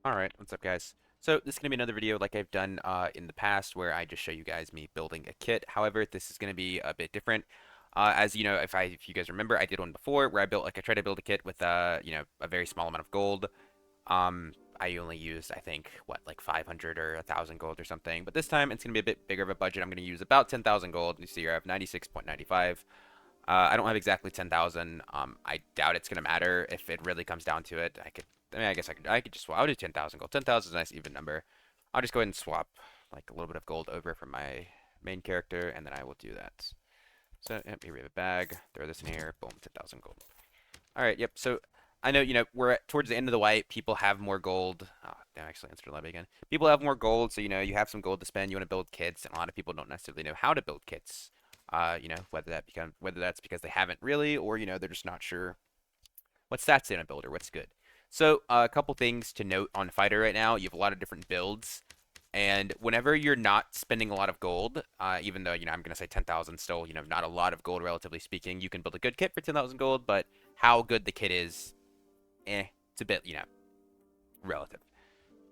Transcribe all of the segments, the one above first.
Alright, what's up guys? So this is going to be another video like I've done in the past where I just show you guys me building a kit. However, this is going to be a bit different. As you know, if you guys remember, I did one before where I tried to build a kit with a very small amount of gold. I only used I think what like 500 or 1,000 gold or something. But this time it's going to be a bit bigger of a budget. I'm going to use about 10,000 gold. You see here I have 96.95. I don't have exactly 10,000. I doubt it's gonna matter if it really comes down to it. I guess I could just swap. I'll do 10,000 gold. 10,000 is a nice even number. I'll just go ahead and swap like a little bit of gold over from my main character, and then I will do that. So, yep, here we have a bag. Throw this in here. Boom, 10,000 gold. All right, yep. So I know, we're towards the end of the white. People have more gold. Oh, I actually answered a lobby again. People have more gold, so you have some gold to spend. You want to build kits, and a lot of people don't necessarily know how to build kits. Whether that's because they haven't really, or they're just not sure what stats they want to build or what's good. So a couple things to note on Fighter right now. You have a lot of different builds, and whenever you're not spending a lot of gold, even though I'm gonna say 10,000 still, not a lot of gold relatively speaking, you can build a good kit for 10,000 gold, but how good the kit is, it's a bit relative.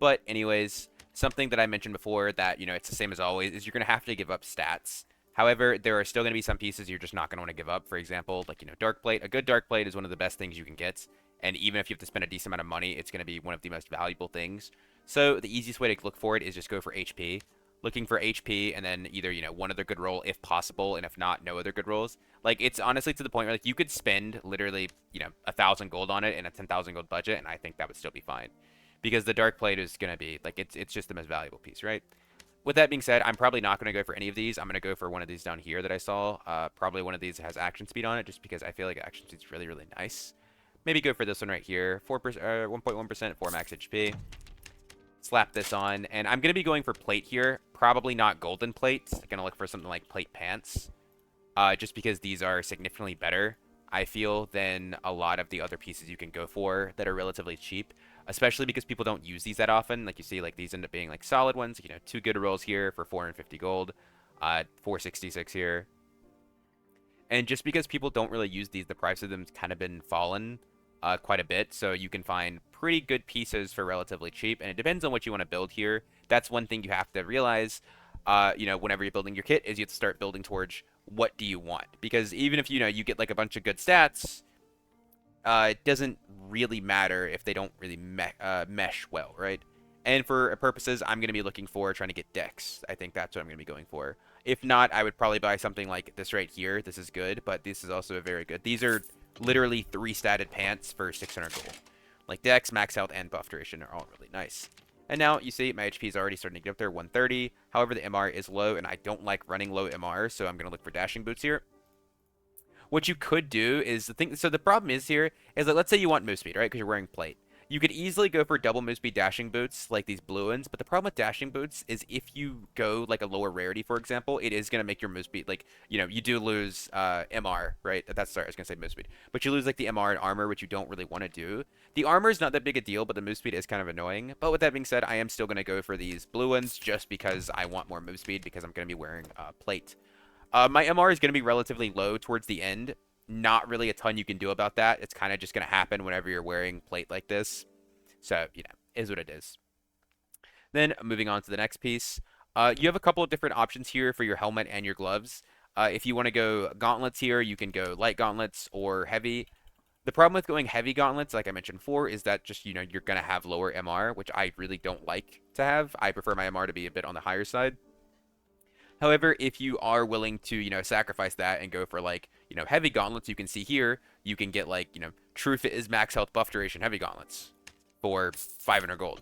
But anyways, something that I mentioned before that, it's the same as always, is you're going to have to give up stats. However, there are still going to be some pieces you're just not going to want to give up. For example, like, dark plate. A good dark plate is one of the best things you can get. And even if you have to spend a decent amount of money, it's going to be one of the most valuable things. So the easiest way to look for it is just go for HP. Looking for HP and then either, one other good roll if possible, and if not, no other good rolls. Like, it's honestly to the point where, like, you could spend literally, 1,000 gold on it in a 10,000 gold budget, and I think that would still be fine because the dark plate is going to be like it's just the most valuable piece, right? With that being said, I'm probably not going to go for any of these. I'm going to go for one of these down here that I saw. Probably one of these has action speed on it, just because I feel like action speed is really, really nice. Maybe go for this one right here, 4%, 1.1%, 4 max HP. Slap this on, and I'm going to be going for plate here. Probably not golden plate. I'm going to look for something like plate pants, just because these are significantly better, I feel, than a lot of the other pieces you can go for that are relatively cheap, especially because people don't use these that often. Like you see, like these end up being like solid ones. Two good rolls here for 450 gold, 466 here. And just because people don't really use these, the price of them's kind of been fallen quite a bit. So you can find pretty good pieces for relatively cheap. And it depends on what you want to build here. That's one thing you have to realize, whenever you're building your kit, is you have to start building towards what do you want. Because even if, you get like a bunch of good stats, it doesn't really matter if they don't really mesh well, right? And for purposes, I'm going to be looking for trying to get decks. I think that's what I'm going to be going for. If not, I would probably buy something like this right here. This is good, but this is also very good. These are literally 3 statted pants for 600 gold. Like dex, max health, and buff duration are all really nice. And now you see my HP is already starting to get up there, 130. However, the MR is low, and I don't like running low MR, so I'm going to look for dashing boots here. What you could do is the thing. So the problem is here is that let's say you want move speed, right? Because you're wearing plate. You could easily go for double move speed dashing boots like these blue ones, but the problem with dashing boots is if you go like a lower rarity, for example, it is gonna make your move speed like you do lose MR, right? That's sorry, I was gonna say move speed, but you lose like the MR and armor, which you don't really want to do. The armor is not that big a deal, but the move speed is kind of annoying. But with that being said, I am still gonna go for these blue ones just because I want more move speed because I'm gonna be wearing plate. My MR is going to be relatively low towards the end. Not really a ton you can do about that. It's kind of just going to happen whenever you're wearing plate like this. So, is what it is. Then moving on to the next piece. You have a couple of different options here for your helmet and your gloves. If you want to go gauntlets here, you can go light gauntlets or heavy. The problem with going heavy gauntlets, like I mentioned before, is that just, you're going to have lower MR, which I really don't like to have. I prefer my MR to be a bit on the higher side. However, if you are willing to, sacrifice that and go for like, heavy gauntlets, you can see here, you can get like, True Fit is max health buff duration heavy gauntlets for 500 gold.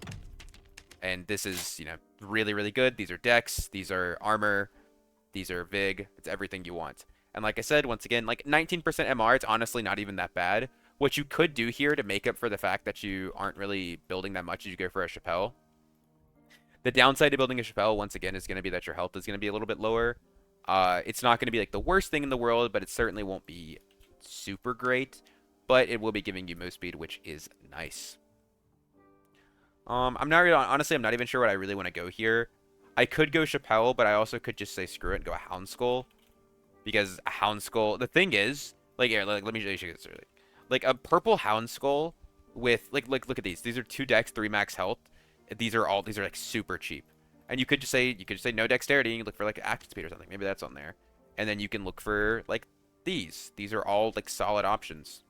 And this is, really, really good. These are dex, these are armor, these are vig. It's everything you want. And like I said, once again, like 19% MR, it's honestly not even that bad. What you could do here to make up for the fact that you aren't really building that much is you go for a Chappelle. The downside to building a Chappelle, once again, is going to be that your health is going to be a little bit lower. It's not going to be like the worst thing in the world, but it certainly won't be super great. But it will be giving you move speed, which is nice. I'm not really, honestly, I'm not even sure what I really want to go here. I could go Chappelle, but I also could just say screw it and go a Hound Skull. Because a Hound Skull, the thing is, like, here, let me show you this. Like a purple Hound Skull with, like, look at these. These are 2 decks, 3 max health. these are like super cheap. And you could just say no dexterity and you look for like action speed or something. Maybe that's on there. And then you can look for like these. These are all like solid options.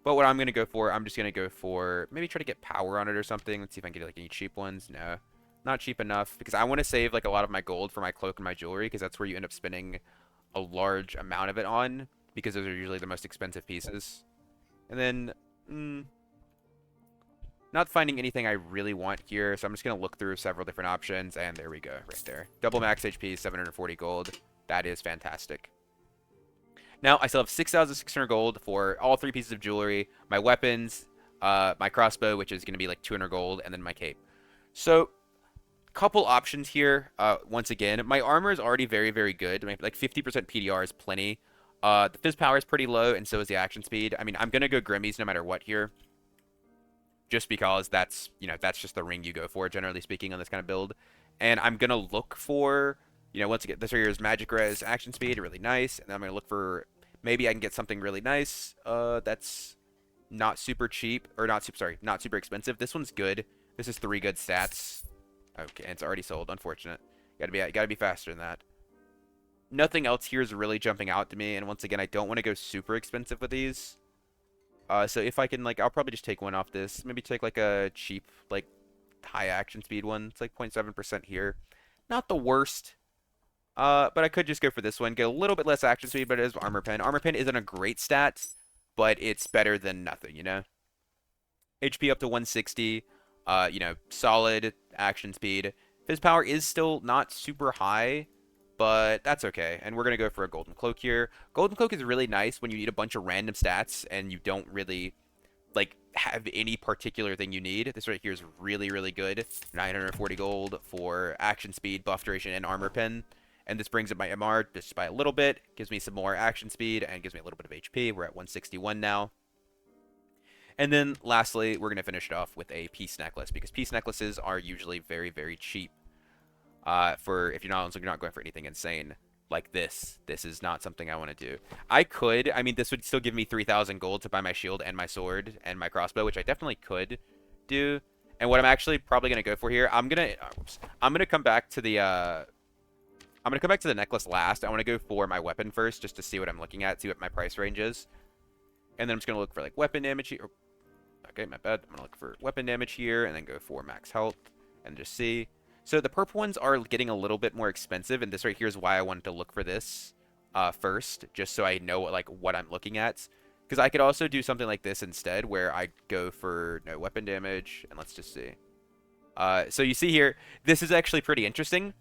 But what I'm gonna go for, I'm just gonna go for maybe try to get power on it or something. Let's see if I can get like any cheap ones. No, not cheap enough because I want to save like a lot of my gold for my cloak and my jewelry because that's where you end up spending a large amount of it on because those are usually the most expensive pieces. And then, not finding anything I really want here, so I'm just going to look through several different options, and there we go, right there. Double max HP, 740 gold. That is fantastic. Now, I still have 6,600 gold for all 3 pieces of jewelry, my weapons, my crossbow, which is going to be like 200 gold, and then my cape. So, couple options here. Once again, my armor is already very, very good. Like 50% PDR is plenty. The fizz power is pretty low, and so is the action speed. I mean, I'm going to go Grimmie's no matter what here. Just because that's, that's just the ring you go for, generally speaking, on this kind of build. And I'm going to look for, once again, this right here is Magic Res action speed, really nice. And I'm going to look for, maybe I can get something really nice that's not super cheap, or not super expensive. This one's good. This is 3 good stats. Okay, and it's already sold, unfortunate. Gotta be faster than that. Nothing else here is really jumping out to me, and once again, I don't want to go super expensive with these. So if I can, like, I'll probably just take one off this. Maybe take, like, a cheap, like, high action speed one. It's, like, 0.7% here. Not the worst. But I could just go for this one. Get a little bit less action speed, but it is Armor Pen. Armor Pen isn't a great stat, but it's better than nothing, HP up to 160. Solid action speed. Fizz power is still not super high, but that's okay. And we're going to go for a Golden Cloak here. Golden Cloak is really nice when you need a bunch of random stats and you don't really, like, have any particular thing you need. This right here is really, really good. 940 gold for action speed, buff duration, and armor pen. And this brings up my MR just by a little bit. Gives me some more action speed and gives me a little bit of HP. We're at 161 now. And then lastly, we're going to finish it off with a peace necklace because peace necklaces are usually very, very cheap. For if you're not going for anything insane like this. This is not something I want to do. I mean, this would still give me 3,000 gold to buy my shield and my sword and my crossbow, which I definitely could do. And what I'm actually probably gonna go for here, I'm gonna come back to the necklace last. I want to go for my weapon first, just to see what I'm looking at, see what my price range is, and then I'm just gonna look for like weapon damage here. Okay, my bad. I'm gonna look for weapon damage here, and then go for max health, and just see. So the purple ones are getting a little bit more expensive, and this right here is why I wanted to look for this first, just so I know what I'm looking at. Because I could also do something like this instead, where I go for no weapon damage, and let's just see. So you see here, this is actually pretty interesting.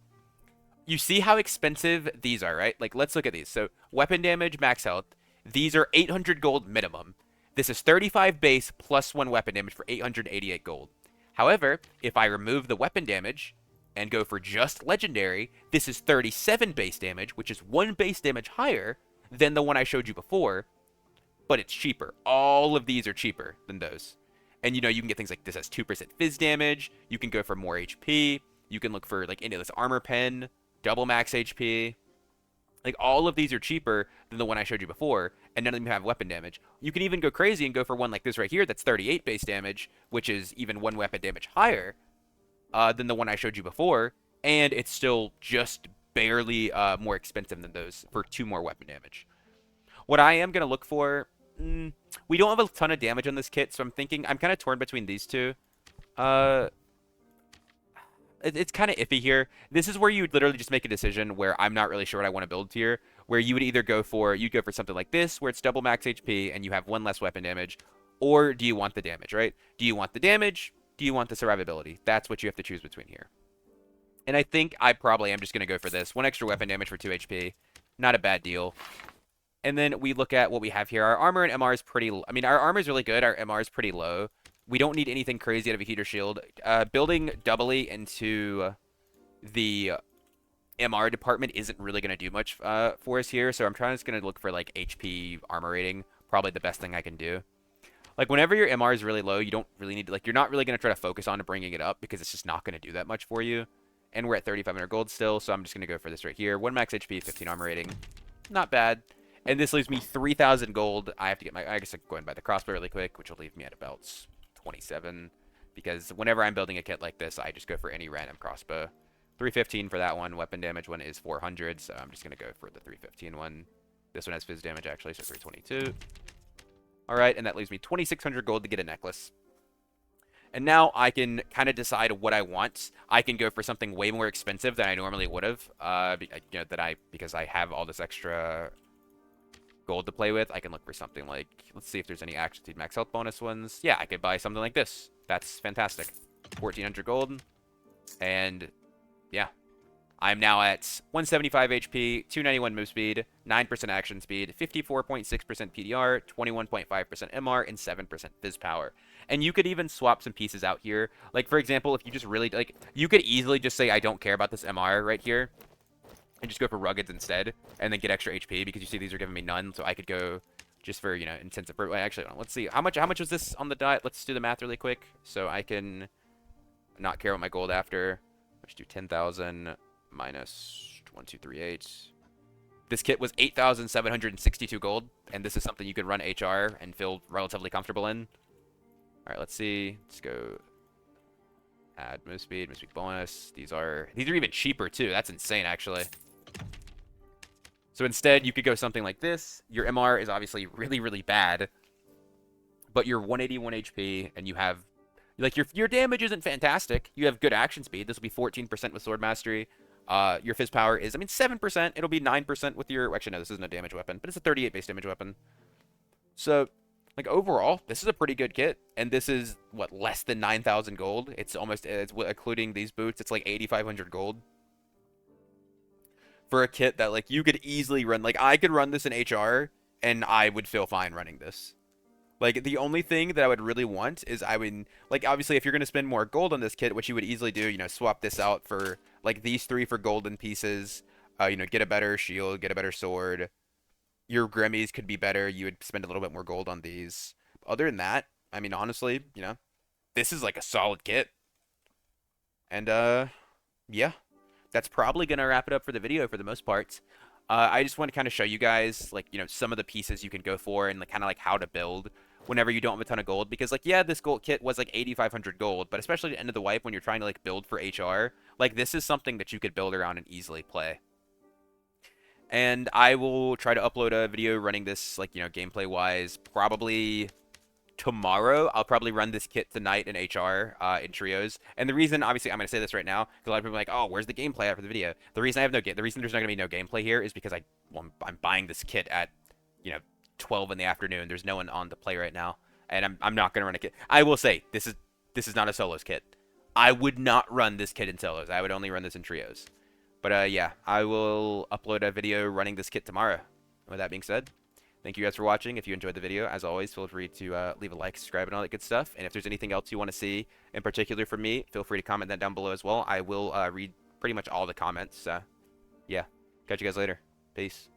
You see how expensive these are, right? Like, let's look at these. So weapon damage, max health. These are 800 gold minimum. This is 35 base plus 1 weapon damage for 888 gold. However, if I remove the weapon damage and go for just legendary, this is 37 base damage, which is 1 base damage higher than the one I showed you before, but it's cheaper. All of these are cheaper than those. And, you know, you can get things like this has 2% fizz damage. You can go for more HP. You can look for, like, into this armor pen, double max HP. Like, all of these are cheaper than the one I showed you before, and none of them have weapon damage. You can even go crazy and go for one like this right here that's 38 base damage, which is even 1 weapon damage higher than the one I showed you before, and it's still just barely more expensive than those for 2 more weapon damage. What I am going to look for, we don't have a ton of damage on this kit, so I'm kind of torn between these two. It's kind of iffy here. This is where you would literally just make a decision where I'm not really sure what I want to build here, where you would either go for something like this, where it's double max HP and you have 1 less weapon damage, or do you want the damage, right? Do you want the damage? Do you want the survivability? That's what you have to choose between here. And I think I probably am just going to go for this. 1 extra weapon damage for 2 HP. Not a bad deal. And then we look at what we have here. Our armor and MR is pretty... I mean, our armor is really good. Our MR is pretty low. We don't need anything crazy out of a heater shield. Building doubly into the MR department isn't really going to do much for us here. So I'm just going to look for, like, HP armor rating. Probably the best thing I can do. Like, whenever your MR is really low, you don't really need to... Like, you're not really going to try to focus on bringing it up because it's just not going to do that much for you. And we're at 3,500 gold still, so I'm just going to go for this right here. 1 max HP, 15 armor rating. Not bad. And this leaves me 3,000 gold. I have to get my... I guess I can go and buy the crossbow really quick, which will leave me at about 27. because whenever I'm building a kit like this, I just go for any random crossbow. 315 for that one. Weapon damage one is 400, so I'm just going to go for the 315 one. This one has fizz damage, actually, so 322. All right, and that leaves me 2,600 gold to get a necklace. And now I can kind of decide what I want. I can go for something way more expensive than I normally would have, because I have all this extra gold to play with. I can look for something like, let's see if there's any action speed max health bonus ones. Yeah, I could buy something like this. That's fantastic. 1,400 gold, and yeah, I'm now at 175 HP, 291 move speed, 9% action speed, 54.6% PDR, 21.5% MR, and 7% fizz power. And you could even swap some pieces out here. Like, for example, if you just really, like, you could easily just say, I don't care about this MR right here, and just go for ruggeds instead, and then get extra HP, because you see these are giving me none, so I could go just for, you know, intensive. Wait, actually, let's see. How much was this on the dot? Let's do the math really quick, so I can not care about my gold after. Let's do 10,000 minus 1238. This kit was 8,762 gold, and this is something you could run HR and feel relatively comfortable in. All right, let's see. Let's go add move speed bonus. These are even cheaper too. That's insane, actually. So instead, you could go something like this. Your MR is obviously really, really bad, but you're 181 HP, and you have, like, your damage isn't fantastic. You have good action speed. This will be 14% with sword mastery. Your fizz power is, I mean, 7%. It'll be 9% with your, actually, no, this isn't a damage weapon, but it's a 38 base damage weapon. So, like, overall, this is a pretty good kit, and this is, what, less than 9,000 gold? It's almost, including these boots, it's like 8,500 gold. For a kit that, like, you could easily run, like, I could run this in HR, and I would feel fine running this. Like, the only thing that I would really want is I would, like, obviously, if you're going to spend more gold on this kit, which you would easily do, you know, swap this out for, like, these 3 for golden pieces, you know, get a better shield, get a better sword. Your Grimmies could be better. You would spend a little bit more gold on these. Other than that, I mean, honestly, you know, this is, like, a solid kit. And, yeah. That's probably going to wrap it up for the video for the most part. I just want to kind of show you guys, like, you know, some of the pieces you can go for and, like, kind of like how to build whenever you don't have a ton of gold. Because, like, yeah, this gold kit was like 8,500 gold, but especially at the end of the wipe when you're trying to, like, build for HR, like, this is something that you could build around and easily play. And I will try to upload a video running this, like, you know, gameplay wise, probably tomorrow. I'll probably run this kit tonight in HR, in trios. And the reason, obviously, I'm going to say this right now, because a lot of people are like, oh, where's the gameplay after the video? The reason the reason there's not going to be no gameplay here is because I'm buying this kit at, you know, 12 in the afternoon. There's no one on to play right now, and I'm not going to run a kit. I will say, this is not a solos kit. I would not run this kit in solos. I would only run this in trios. But, yeah, I will upload a video running this kit tomorrow. With that being said, thank you guys for watching. If you enjoyed the video, as always, feel free to leave a like, subscribe, and all that good stuff. And if there's anything else you want to see in particular from me, feel free to comment that down below as well. I will read pretty much all the comments. Yeah. Catch you guys later. Peace.